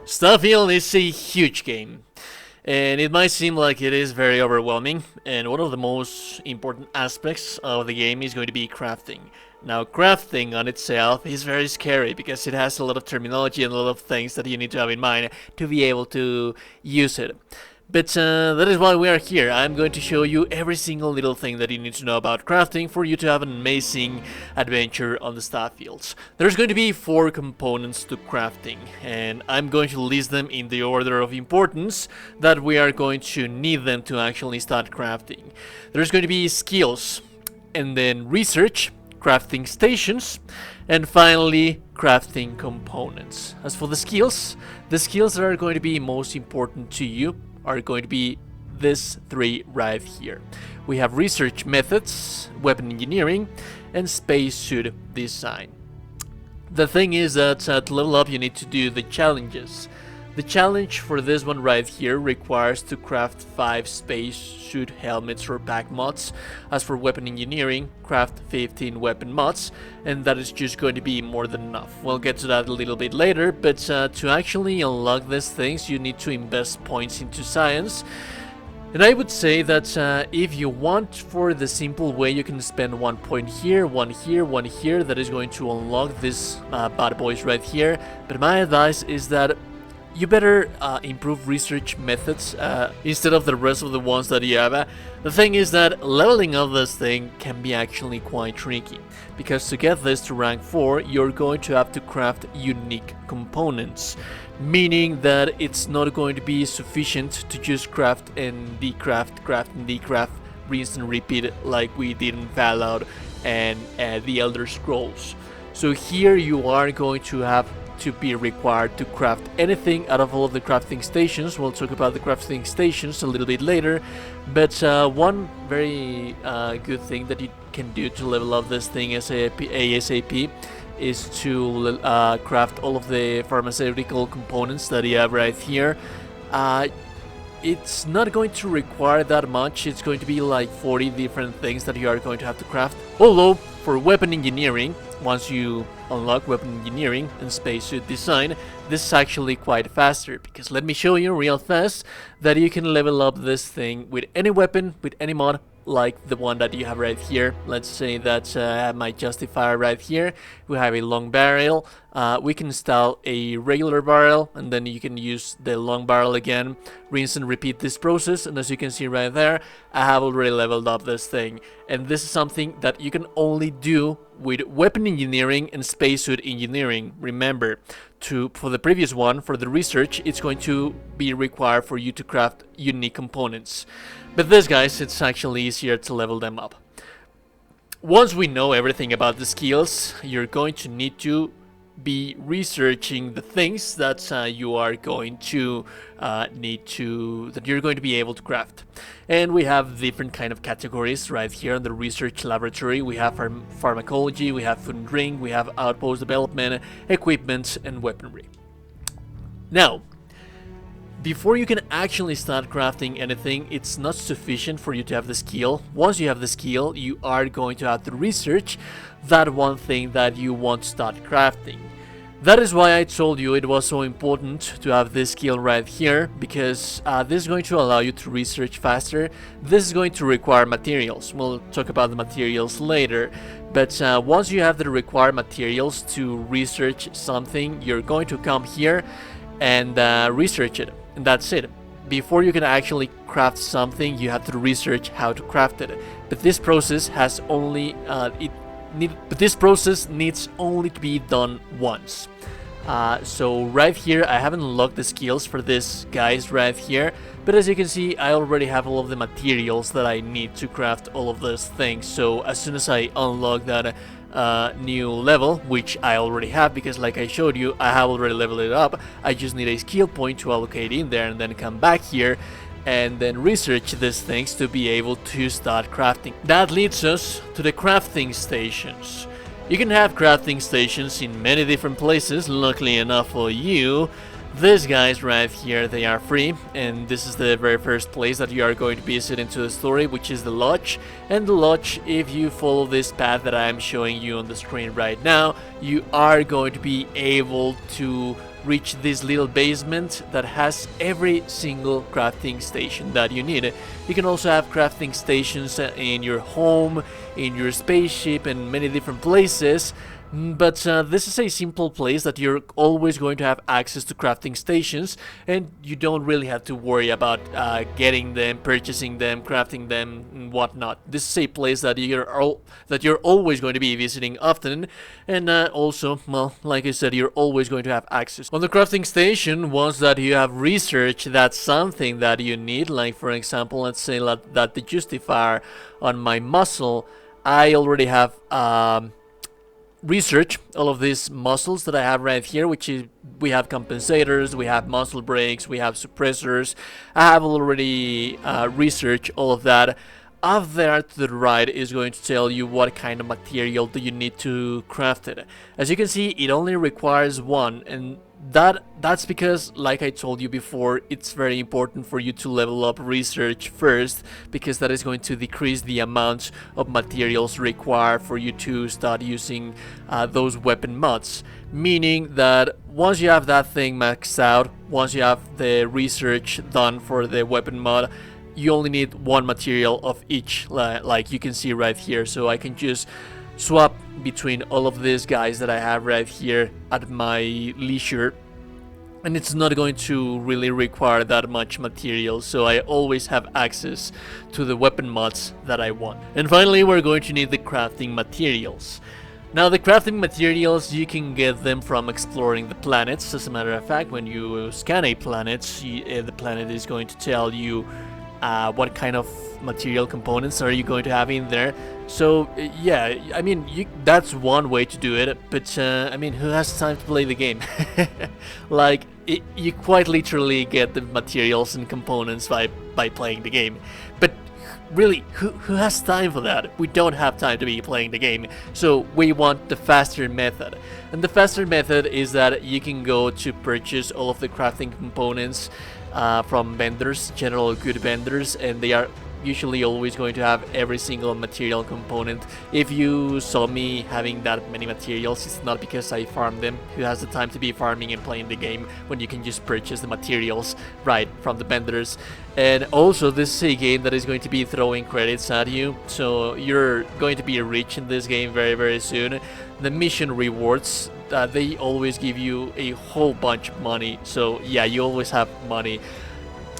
Starfield is a huge game, and it might seem like it is very overwhelming, and one of the most important aspects of the game is going to be crafting. Now, crafting on itself is very scary because it has a lot of terminology and a lot of things that you need to have in mind to be able to use it. But that is why we are here. I'm going to show you every single little thing that you need to know about crafting for you to have an amazing adventure on the Starfields. There's going to be 4 components to crafting, and I'm going to list them in the order of importance that we are going to need them to actually start crafting. There's going to be skills, and then research, crafting stations, and finally crafting components. As for the skills that are going to be most important to you are going to be this 3 right here. We have research methods, weapon engineering, and spacesuit design. The thing is that to level up you need to do the challenges. The challenge for this one right here requires to craft 5 spacesuit helmets or back mods. As for weapon engineering, craft 15 weapon mods, and that is just going to be more than enough. We'll get to that a little bit later, but to actually unlock these things you need to invest points into science. And I would say that if you want for the simple way, you can spend 1 point here, 1 here, 1 here. That is going to unlock this bad boys right here. But my advice is that you better improve research methods instead of the rest of the ones that you have. The thing is that leveling up this thing can be actually quite tricky, because to get this to rank 4 you're going to have to craft unique components, meaning that it's not going to be sufficient to just craft and decraft, craft and decraft, rinse and repeat like we did in Fallout and the Elder Scrolls. So here you are going to have to be required to craft anything out of all of the crafting stations. We'll talk about the crafting stations a little bit later, but one very good thing that you can do to level up this thing ASAP is to craft all of the pharmaceutical components that you have right here. It's not going to require that much. It's going to be like 40 different things that you are going to have to craft. Although for weapon engineering, once you unlock weapon engineering and spacesuit design, this is actually quite faster, because let me show you real fast that you can level up this thing with any weapon, with any mod, like the one that you have right here. Let's say that I have my justifier right here. We have a long barrel. We can install a regular barrel, and then you can use the long barrel again, rinse and repeat this process. And as you can see right there, I have already leveled up this thing, and this is something that you can only do with weapon engineering and spacesuit engineering. Remember, for the previous one, for the research, it's going to be required for you to craft unique components. But this, guys, it's actually easier to level them up. Once we know everything about the skills, you're going to need to be researching the things that you are going to that you're going to be able to craft. And we have different kind of categories right here in the research laboratory. We have pharmacology, we have food and drink, we have outpost development, equipment, and weaponry. Now, before you can actually start crafting anything, it's not sufficient for you to have the skill. Once you have the skill, you are going to have to research that one thing that you want to start crafting. That is why I told you it was so important to have this skill right here, because this is going to allow you to research faster. This is going to require materials. We'll talk about the materials later, but once you have the required materials to research something, you're going to come here and research it, and that's it. Before you can actually craft something, you have to research how to craft it. But this process has only this process needs only to be done once. So right here, I haven't unlocked the skills for this guys right here, but as you can see, I already have all of the materials that I need to craft all of those things. So as soon as I unlock that new level, which I already have, because like I showed you, I have already leveled it up, I just need a skill point to allocate in there and then come back here and then research these things to be able to start crafting. That leads us to the crafting stations. You can have crafting stations in many different places. Luckily enough for you, These guys right here, they are free, and this is the very first place that you are going to visit into the story, which is the lodge. And the lodge, if you follow this path that I am showing you on the screen right now, you are going to be able to reach this little basement that has every single crafting station that you need. You can also have crafting stations in your home, in your spaceship, and many different places. But this is a simple place that you're always going to have access to crafting stations, and you don't really have to worry about getting them, purchasing them, crafting them, and whatnot. This is a place that you're always going to be visiting often, and also, well, like I said, you're always going to have access. On the crafting station, once that you have researched that something that you need, like for example, let's say that the justifier on my muscle, I already have research all of these muscles that I have right here, which is we have compensators, we have muscle brakes, we have suppressors. I have already researched all of that. Up there to the right is going to tell you what kind of material do you need to craft it. As you can see, it only requires one, and that's because, like I told you before, it's very important for you to level up research first, because that is going to decrease the amount of materials required for you to start using those weapon mods. Meaning that once you have that thing maxed out, once you have the research done for the weapon mod, you only need one material of each, like you can see right here. So I can just swap between all of these guys that I have right here at my leisure, and it's not going to really require that much material, so I always have access to the weapon mods that I want. And finally, we're going to need the crafting materials. Now, the crafting materials, you can get them from exploring the planets. As a matter of fact, when you scan a planet, the planet is going to tell you what kind of material components are you going to have in there. So yeah, I mean, that's one way to do it, but I mean, who has time to play the game? Like, you quite literally get the materials and components by playing the game, but really, who has time for that? We don't have time to be playing the game, so we want the faster method. And the faster method is that you can go to purchase all of the crafting components from vendors, general good vendors, and they are usually always going to have every single material component. If you saw me having that many materials, it's not because I farmed them. Who has the time to be farming and playing the game when you can just purchase the materials right from the vendors? And also, this is a game that is going to be throwing credits at you, so you're going to be rich in this game very, very soon. The mission rewards, they always give you a whole bunch of money, so yeah, you always have money.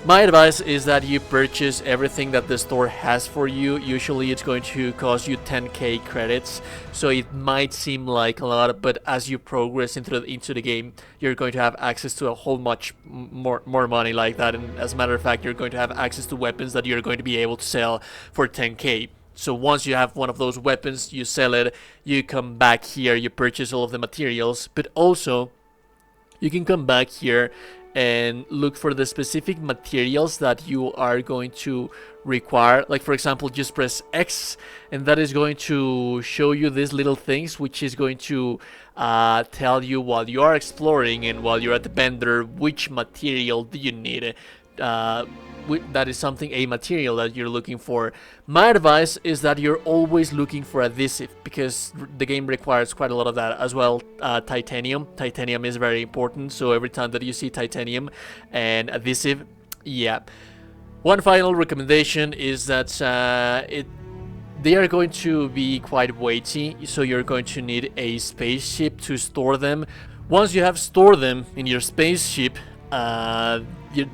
My advice is that you purchase everything that the store has for you. Usually it's going to cost you 10k credits, so it might seem like a lot, but as you progress into the game, you're going to have access to a whole much more money like that. And as a matter of fact, you're going to have access to weapons that you're going to be able to sell for 10k. So once you have one of those weapons, you sell it, you come back here, you purchase all of the materials, but also you can come back here and look for the specific materials that you are going to require. Like, for example, just press X, and that is going to show you these little things, which is going to tell you while you are exploring and while you're at the vendor which material do you need. That is a material that you're looking for. My advice is that you're always looking for adhesive, because the game requires quite a lot of that as well. Titanium is very important, so every time that you see titanium and adhesive, yeah. One final recommendation is that they are going to be quite weighty, so you're going to need a spaceship to store them. Once you have stored them in your spaceship,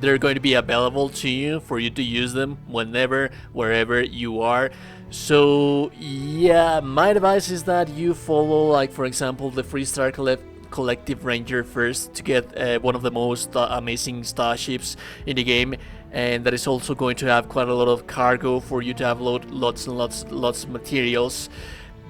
they're going to be available to you for you to use them whenever, wherever you are. So yeah, my advice is that you follow, like, for example, the Freestar Collective Ranger first to get one of the most amazing starships in the game, and that is also going to have quite a lot of cargo for you to have lots of materials.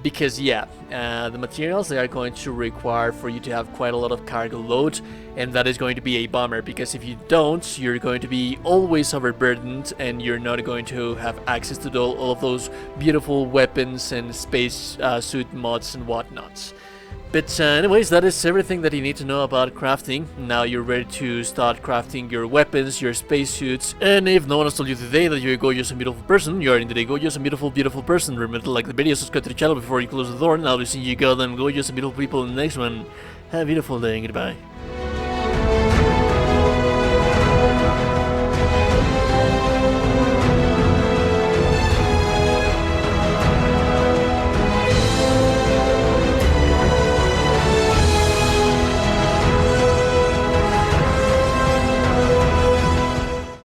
Because yeah, the materials, they are going to require for you to have quite a lot of cargo load, and that is going to be a bummer, because if you don't, you're going to be always overburdened and you're not going to have access to all of those beautiful weapons and space suit mods and whatnots. But anyways, that is everything that you need to know about crafting. Now you're ready to start crafting your weapons, your spacesuits, and if no one has told you today that you're a gorgeous and beautiful person, you are indeed a gorgeous and beautiful, beautiful person. Remember to like the video, subscribe to the channel before you close the door, and I'll be seeing you goddamn gorgeous and beautiful people in the next one. Have a beautiful day and goodbye.